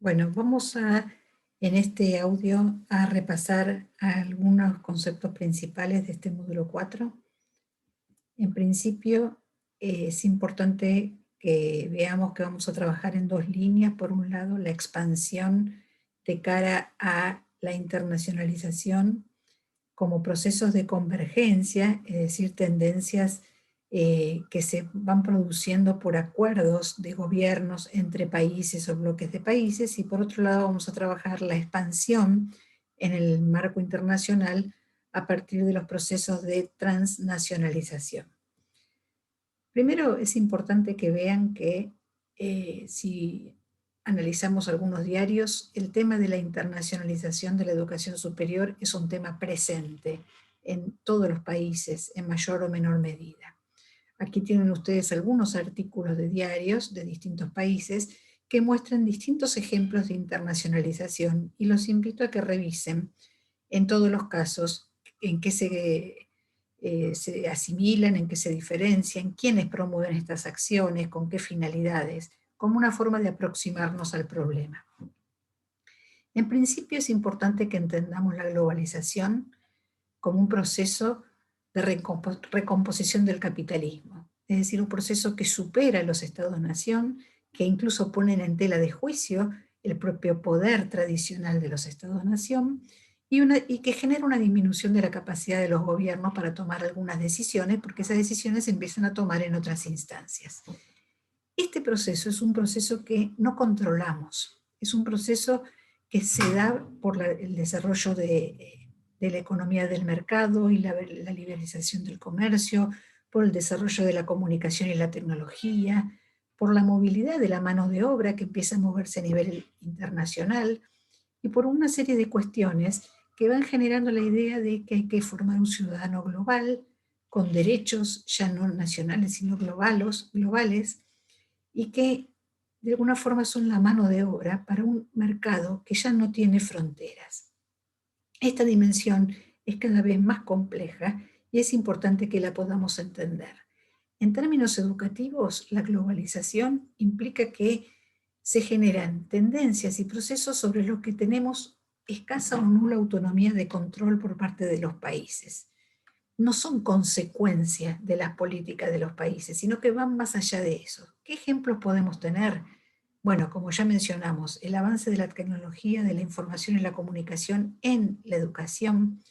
Bueno, en este audio a repasar algunos conceptos principales de este módulo 4. En principio, es importante que veamos que vamos a trabajar en dos líneas. Por un lado, la expansión de cara a la internacionalización como procesos de convergencia, es decir, tendencias que se van produciendo por acuerdos de gobiernos entre países o bloques de países, y por otro lado vamos a trabajar la expansión en el marco internacional a partir de los procesos de transnacionalización. Primero es importante que vean que si analizamos algunos diarios, el tema de la internacionalización de la educación superior es un tema presente en todos los países, en mayor o menor medida. Aquí tienen ustedes algunos artículos de diarios de distintos países que muestran distintos ejemplos de internacionalización, y los invito a que revisen en todos los casos en qué se asimilan, en qué se diferencian, quiénes promueven estas acciones, con qué finalidades, como una forma de aproximarnos al problema. En principio es importante que entendamos la globalización como un proceso de recomposición del capitalismo, es decir, un proceso que supera a los estados-nación, que incluso ponen en tela de juicio el propio poder tradicional de los estados-nación, y que genera una disminución de la capacidad de los gobiernos para tomar algunas decisiones, porque esas decisiones se empiezan a tomar en otras instancias. Este proceso es un proceso que no controlamos, es un proceso que se da por el desarrollo de la economía del mercado y la liberalización del comercio, por el desarrollo de la comunicación y la tecnología, por la movilidad de la mano de obra que empieza a moverse a nivel internacional, y por una serie de cuestiones que van generando la idea de que hay que formar un ciudadano global, con derechos ya no nacionales sino globales, y que de alguna forma son la mano de obra para un mercado que ya no tiene fronteras. Esta dimensión es cada vez más compleja y es importante que la podamos entender. En términos educativos, la globalización implica que se generan tendencias y procesos sobre los que tenemos escasa o nula autonomía de control por parte de los países. No son consecuencia de las políticas de los países, sino que van más allá de eso. ¿Qué ejemplos podemos tener? Bueno, como ya mencionamos, el avance de la tecnología, de la información y la comunicación en la educación,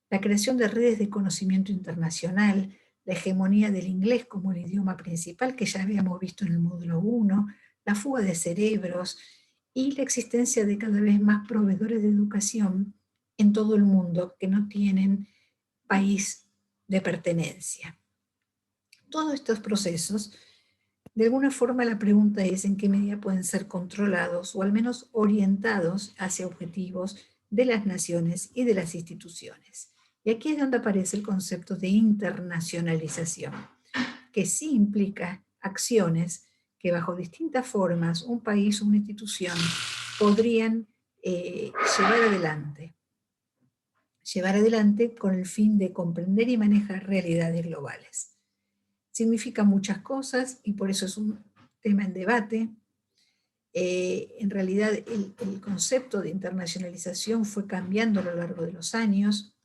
la creación de redes de conocimiento internacional, la hegemonía del inglés como el idioma principal, que ya habíamos visto en el módulo 1, la fuga de cerebros y la existencia de cada vez más proveedores de educación en todo el mundo que no tienen país de pertenencia. Todos estos procesos, de alguna forma la pregunta es en qué medida pueden ser controlados o al menos orientados hacia objetivos de las naciones y de las instituciones. Y aquí es donde aparece el concepto de internacionalización, que sí implica acciones que bajo distintas formas un país o una institución podrían llevar adelante con el fin de comprender y manejar realidades globales. Significa muchas cosas y por eso es un tema en debate. En realidad el concepto de internacionalización fue cambiando a lo largo de los años.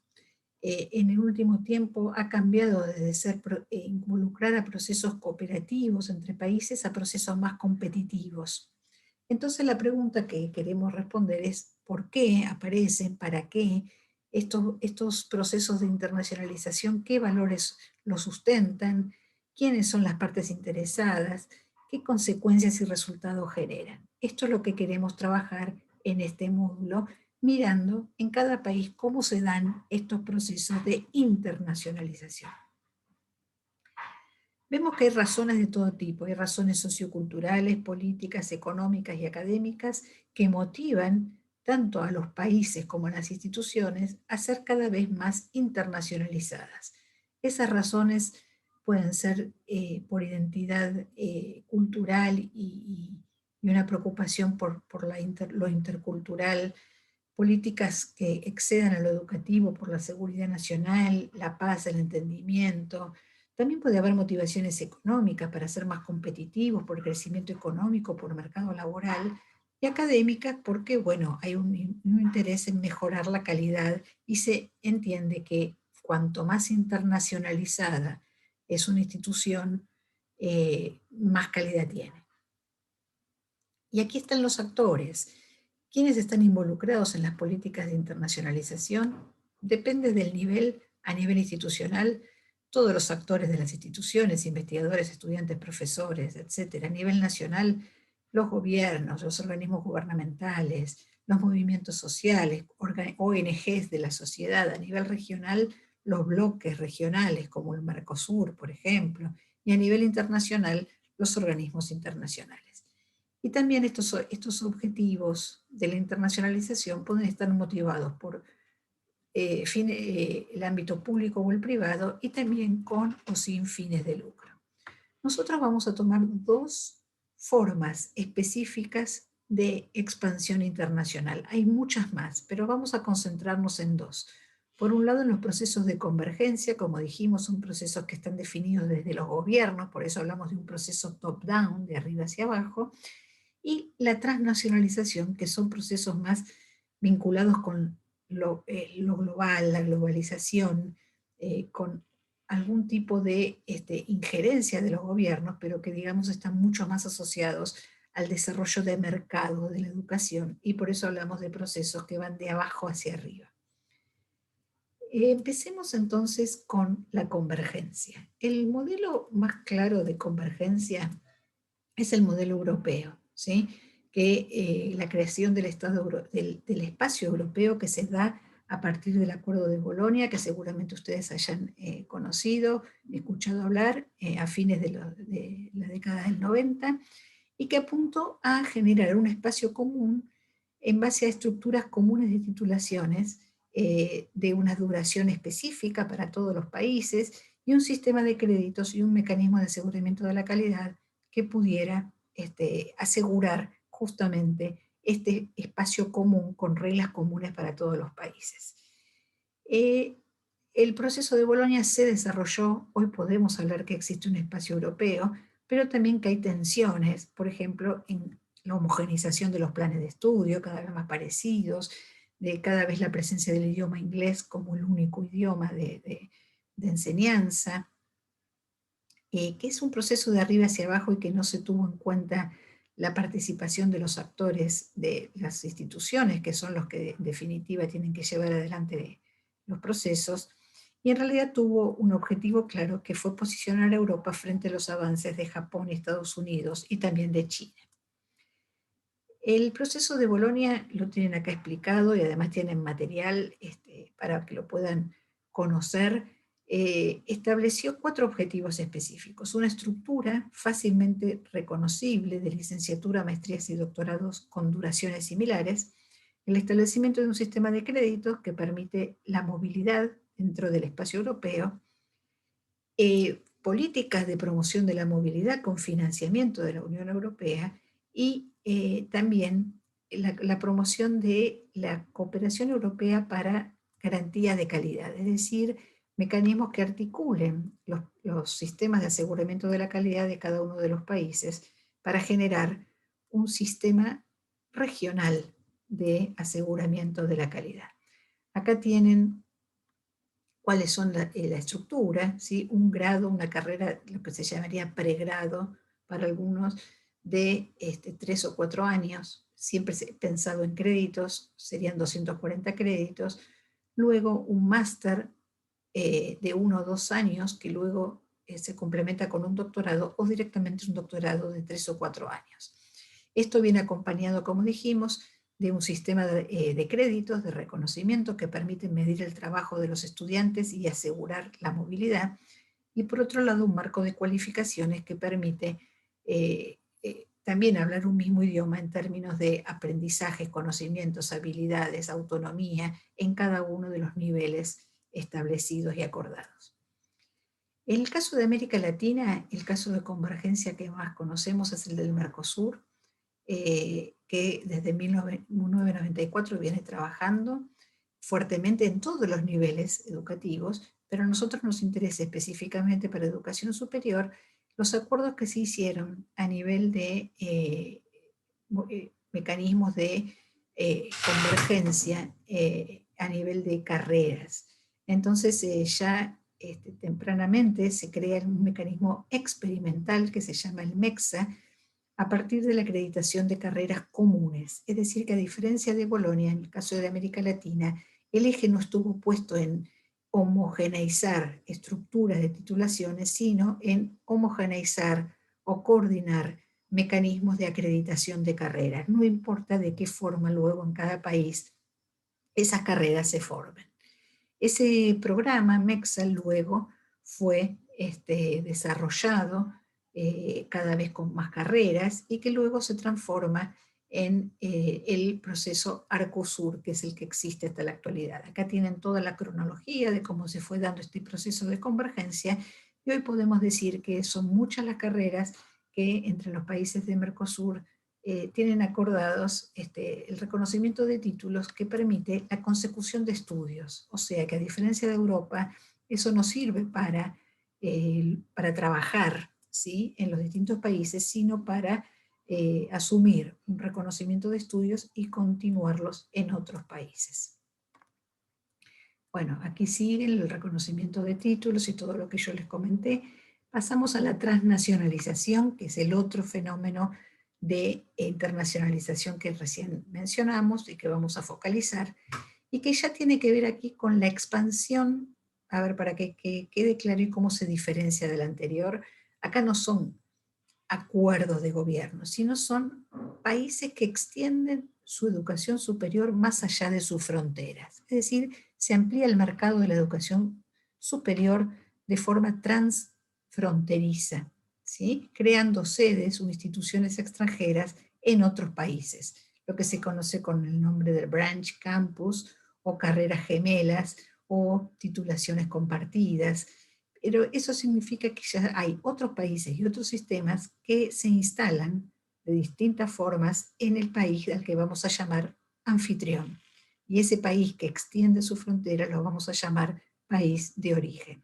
En el último tiempo ha cambiado desde involucrar a procesos cooperativos entre países a procesos más competitivos. Entonces la pregunta que queremos responder es ¿por qué aparecen? ¿Para qué? Estos procesos de internacionalización, ¿qué valores los sustentan? ¿Quiénes son las partes interesadas? ¿Qué consecuencias y resultados generan? Esto es lo que queremos trabajar en este módulo, mirando en cada país cómo se dan estos procesos de internacionalización. Vemos que hay razones de todo tipo, hay razones socioculturales, políticas, económicas y académicas que motivan tanto a los países como a las instituciones a ser cada vez más internacionalizadas. Esas razones pueden ser por identidad cultural y una preocupación por lo intercultural, políticas que excedan a lo educativo por la seguridad nacional, la paz, el entendimiento. También puede haber motivaciones económicas para ser más competitivos por el crecimiento económico, por el mercado laboral, y académica porque, bueno, hay un interés en mejorar la calidad y se entiende que cuanto más internacionalizada es una institución, más calidad tiene. Y aquí están los actores. ¿Quiénes están involucrados en las políticas de internacionalización? Depende del nivel, a nivel institucional, todos los actores de las instituciones, investigadores, estudiantes, profesores, etcétera. A nivel nacional, los gobiernos, los organismos gubernamentales, los movimientos sociales, ONGs de la sociedad. A nivel regional, los bloques regionales, como el Mercosur, por ejemplo. Y a nivel internacional, los organismos internacionales. Y también estos objetivos de la internacionalización pueden estar motivados por el ámbito público o el privado y también con o sin fines de lucro. Nosotros vamos a tomar dos formas específicas de expansión internacional. Hay muchas más, pero vamos a concentrarnos en dos. Por un lado, en los procesos de convergencia, como dijimos, son procesos que están definidos desde los gobiernos, por eso hablamos de un proceso top-down, de arriba hacia abajo, y la transnacionalización, que son procesos más vinculados con lo global, la globalización, con algún tipo de injerencia de los gobiernos, pero que digamos están mucho más asociados al desarrollo de mercado de la educación, y por eso hablamos de procesos que van de abajo hacia arriba. Empecemos entonces con la convergencia. El modelo más claro de convergencia es el modelo europeo, ¿sí? Que la creación del, del espacio europeo que se da a partir del Acuerdo de Bolonia, que seguramente ustedes hayan conocido, escuchado hablar a fines de la década del 90, y que apuntó a generar un espacio común en base a estructuras comunes de titulaciones de una duración específica para todos los países y un sistema de créditos y un mecanismo de aseguramiento de la calidad que pudiera asegurar justamente este espacio común con reglas comunes para todos los países. El proceso de Bolonia se desarrolló, hoy podemos hablar que existe un espacio europeo, pero también que hay tensiones, por ejemplo, en la homogenización de los planes de estudio, cada vez más parecidos, de cada vez la presencia del idioma inglés como el único idioma de enseñanza, que es un proceso de arriba hacia abajo y que no se tuvo en cuenta la participación de los actores de las instituciones, que son los que en definitiva tienen que llevar adelante los procesos, y en realidad tuvo un objetivo claro que fue posicionar a Europa frente a los avances de Japón y Estados Unidos y también de China. El proceso de Bolonia lo tienen acá explicado y además tienen material para que lo puedan conocer. Estableció 4 objetivos específicos. Una estructura fácilmente reconocible de licenciatura, maestrías y doctorados con duraciones similares. El establecimiento de un sistema de créditos que permite la movilidad dentro del espacio europeo. Políticas de promoción de la movilidad con financiamiento de la Unión Europea y también la promoción de la cooperación europea para garantía de calidad, es decir, mecanismos que articulen los sistemas de aseguramiento de la calidad de cada uno de los países para generar un sistema regional de aseguramiento de la calidad. Acá tienen cuáles son la estructura, ¿sí? Un grado, una carrera, lo que se llamaría pregrado para algunos, de 3 o 4 años, siempre pensado en créditos, serían 240 créditos, luego un máster de 1 o 2 años, que luego se complementa con un doctorado, o directamente un doctorado de 3 o 4 años. Esto viene acompañado, como dijimos, de un sistema de créditos, de reconocimiento que permiten medir el trabajo de los estudiantes y asegurar la movilidad. Y por otro lado, un marco de cualificaciones que permite también hablar un mismo idioma en términos de aprendizajes, conocimientos, habilidades, autonomía en cada uno de los niveles establecidos y acordados. En el caso de América Latina, el caso de convergencia que más conocemos es el del Mercosur, que desde 1994 viene trabajando fuertemente en todos los niveles educativos, pero a nosotros nos interesa específicamente para educación superior los acuerdos que se hicieron a nivel de mecanismos de convergencia a nivel de carreras. Entonces ya tempranamente se crea un mecanismo experimental que se llama el MEXA, a partir de la acreditación de carreras comunes. Es decir, que a diferencia de Bolonia, en el caso de América Latina, el eje no estuvo puesto en homogeneizar estructuras de titulaciones, sino en homogeneizar o coordinar mecanismos de acreditación de carreras. No importa de qué forma luego en cada país esas carreras se formen. Ese programa, MEXA, luego fue desarrollado cada vez con más carreras y que luego se transforma en el proceso Arcosur, que es el que existe hasta la actualidad. Acá tienen toda la cronología de cómo se fue dando este proceso de convergencia y hoy podemos decir que son muchas las carreras que entre los países de Mercosur tienen acordados el reconocimiento de títulos que permite la consecución de estudios. O sea que a diferencia de Europa, eso no sirve para trabajar, ¿sí?, en los distintos países, sino para asumir un reconocimiento de estudios y continuarlos en otros países. Bueno, aquí sigue el reconocimiento de títulos y todo lo que yo les comenté. Pasamos a la transnacionalización, que es el otro fenómeno de internacionalización que recién mencionamos y que vamos a focalizar, y que ya tiene que ver aquí con la expansión, a ver, para que quede claro y cómo se diferencia del anterior. Acá no son acuerdos de gobierno, sino son países que extienden su educación superior más allá de sus fronteras. Es decir, se amplía el mercado de la educación superior de forma transfronteriza, ¿sí?, creando sedes o instituciones extranjeras en otros países, lo que se conoce con el nombre de branch campus o carreras gemelas o titulaciones compartidas. Pero eso significa que ya hay otros países y otros sistemas que se instalan de distintas formas en el país al que vamos a llamar anfitrión. Y ese país que extiende su frontera lo vamos a llamar país de origen.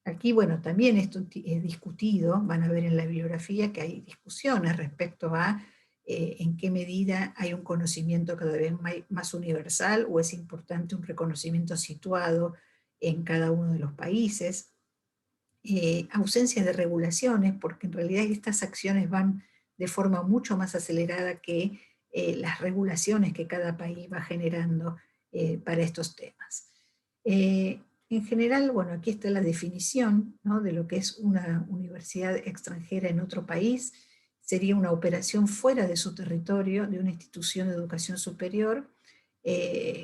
Aquí, bueno, también esto es discutido, van a ver en la bibliografía que hay discusiones respecto a en qué medida hay un conocimiento cada vez más universal o es importante un reconocimiento situado en cada uno de los países. Ausencia de regulaciones, porque en realidad estas acciones van de forma mucho más acelerada que las regulaciones que cada país va generando para estos temas. En general, bueno, aquí está la definición, ¿no?, de lo que es una universidad extranjera en otro país. Sería una operación fuera de su territorio de una institución de educación superior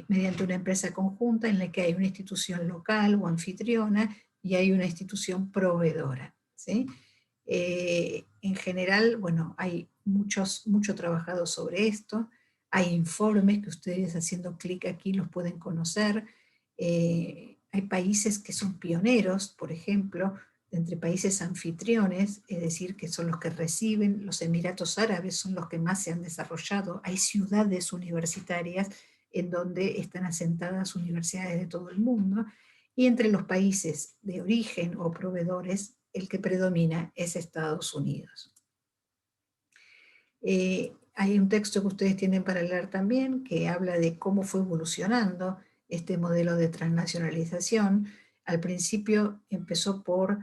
mediante una empresa conjunta en la que hay una institución local o anfitriona y hay una institución proveedora, ¿sí? En general, bueno, hay mucho trabajado sobre esto, hay informes que ustedes haciendo clic aquí los pueden conocer, hay países que son pioneros, por ejemplo, entre países anfitriones, es decir, que son los que reciben, los Emiratos Árabes son los que más se han desarrollado, hay ciudades universitarias en donde están asentadas universidades de todo el mundo, y entre los países de origen o proveedores, el que predomina es Estados Unidos. Hay un texto que ustedes tienen para leer también que habla de cómo fue evolucionando este modelo de transnacionalización. Al principio empezó por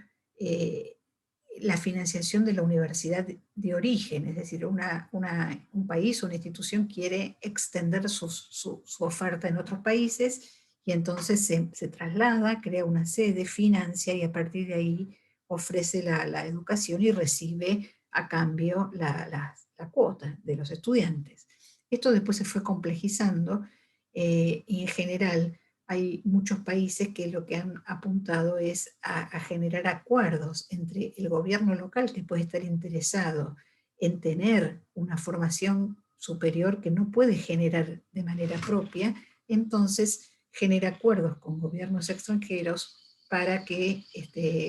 la financiación de la universidad de origen, es decir, un país o una institución quiere extender su oferta en otros países y entonces se traslada, crea una sede, financia y a partir de ahí ofrece la educación y recibe a cambio la cuota de los estudiantes. Esto después se fue complejizando y en general hay muchos países que lo que han apuntado es a generar acuerdos entre el gobierno local que puede estar interesado en tener una formación superior que no puede generar de manera propia, entonces genera acuerdos con gobiernos extranjeros para que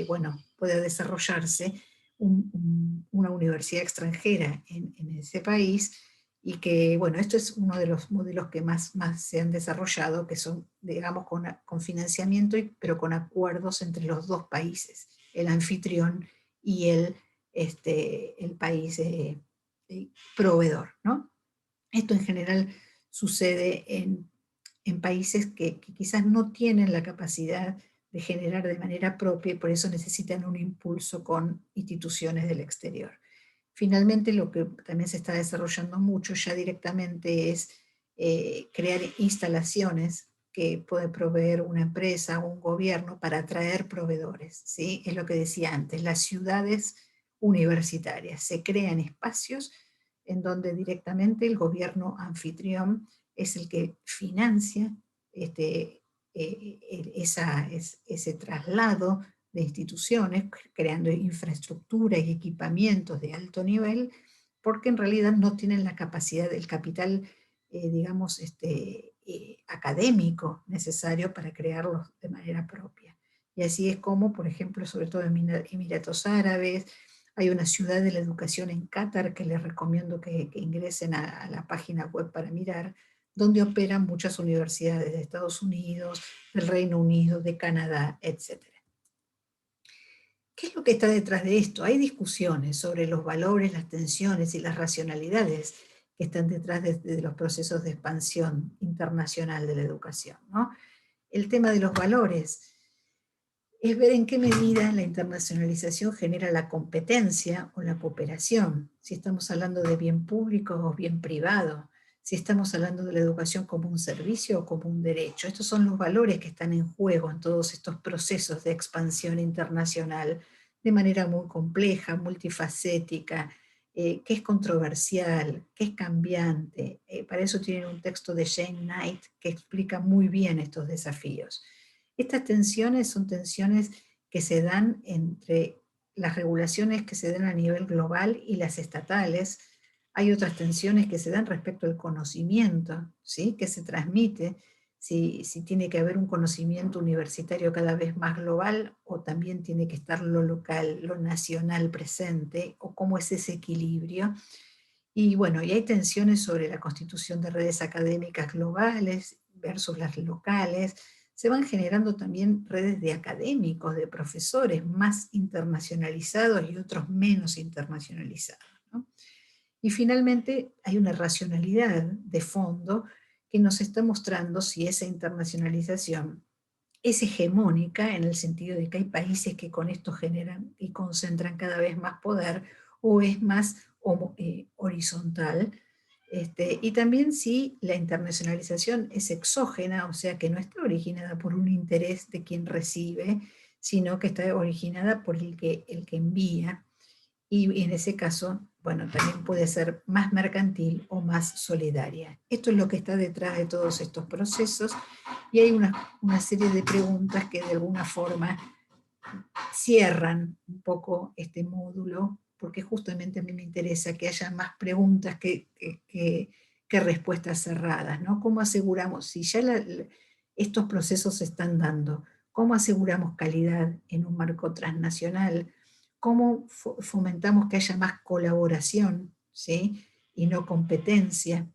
bueno, pueda desarrollarse una universidad extranjera en ese país y que, bueno, esto es uno de los modelos que más se han desarrollado, que son, digamos, con financiamiento, pero con acuerdos entre los dos países, el anfitrión y el país proveedor, ¿no? Esto en general sucede en países que quizás no tienen la capacidad de generar de manera propia y por eso necesitan un impulso con instituciones del exterior. Finalmente, lo que también se está desarrollando mucho ya directamente es crear instalaciones que puede proveer una empresa o un gobierno para atraer proveedores, ¿sí? Es lo que decía antes, las ciudades universitarias. Se crean espacios en donde directamente el gobierno anfitrión es el que financia ese traslado de instituciones, creando infraestructura y equipamientos de alto nivel, porque en realidad no tienen la capacidad del capital, digamos, académico necesario para crearlos de manera propia. Y así es como, por ejemplo, sobre todo en Emiratos Árabes, hay una ciudad de la educación en Qatar que les recomiendo que ingresen a la página web para mirar, donde operan muchas universidades de Estados Unidos, del Reino Unido, de Canadá, etc. ¿Qué es lo que está detrás de esto? Hay discusiones sobre los valores, las tensiones y las racionalidades que están detrás de los procesos de expansión internacional de la educación, ¿no? El tema de los valores es ver en qué medida la internacionalización genera la competencia o la cooperación, si estamos hablando de bien público o bien privado, si estamos hablando de la educación como un servicio o como un derecho. Estos son los valores que están en juego en todos estos procesos de expansión internacional de manera muy compleja, multifacética, que es controversial, que es cambiante. Para eso tienen un texto de Jane Knight que explica muy bien estos desafíos. Estas tensiones son tensiones que se dan entre las regulaciones que se dan a nivel global y las estatales. Hay otras tensiones que se dan respecto al conocimiento, ¿sí? Que se transmite, si tiene que haber un conocimiento universitario cada vez más global o también tiene que estar lo local, lo nacional presente, o cómo es ese equilibrio. Y bueno, y hay tensiones sobre la constitución de redes académicas globales versus las locales. Se van generando también redes de académicos, de profesores más internacionalizados y otros menos internacionalizados, ¿no? Y finalmente hay una racionalidad de fondo que nos está mostrando si esa internacionalización es hegemónica en el sentido de que hay países que con esto generan y concentran cada vez más poder, o es más horizontal. Y también si la internacionalización es exógena, o sea que no está originada por un interés de quien recibe, sino que está originada por el que envía, y en ese caso, bueno, también puede ser más mercantil o más solidaria. Esto es lo que está detrás de todos estos procesos, y hay una serie de preguntas que de alguna forma cierran un poco este módulo, porque justamente a mí me interesa que haya más preguntas que respuestas cerradas, ¿no? ¿Cómo aseguramos, si ya estos procesos se están dando, cómo aseguramos calidad en un marco transnacional? ¿Cómo fomentamos que haya más colaboración, ¿sí? Y no competencia?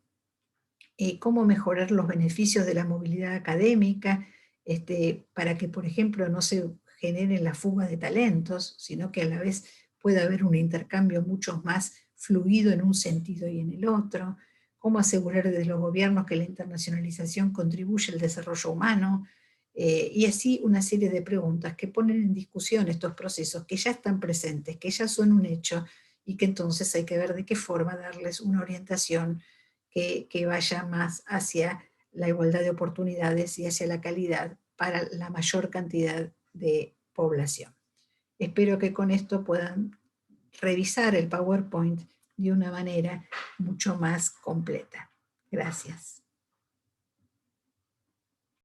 Cómo mejorar los beneficios de la movilidad académica, para que, por ejemplo, no se genere la fuga de talentos, sino que a la vez pueda haber un intercambio mucho más fluido en un sentido y en el otro. Cómo asegurar desde los gobiernos que la internacionalización contribuye al desarrollo humano, y así una serie de preguntas que ponen en discusión estos procesos que ya están presentes, que ya son un hecho, y que entonces hay que ver de qué forma darles una orientación que vaya más hacia la igualdad de oportunidades y hacia la calidad para la mayor cantidad de población. Espero que con esto puedan revisar el PowerPoint de una manera mucho más completa. Gracias.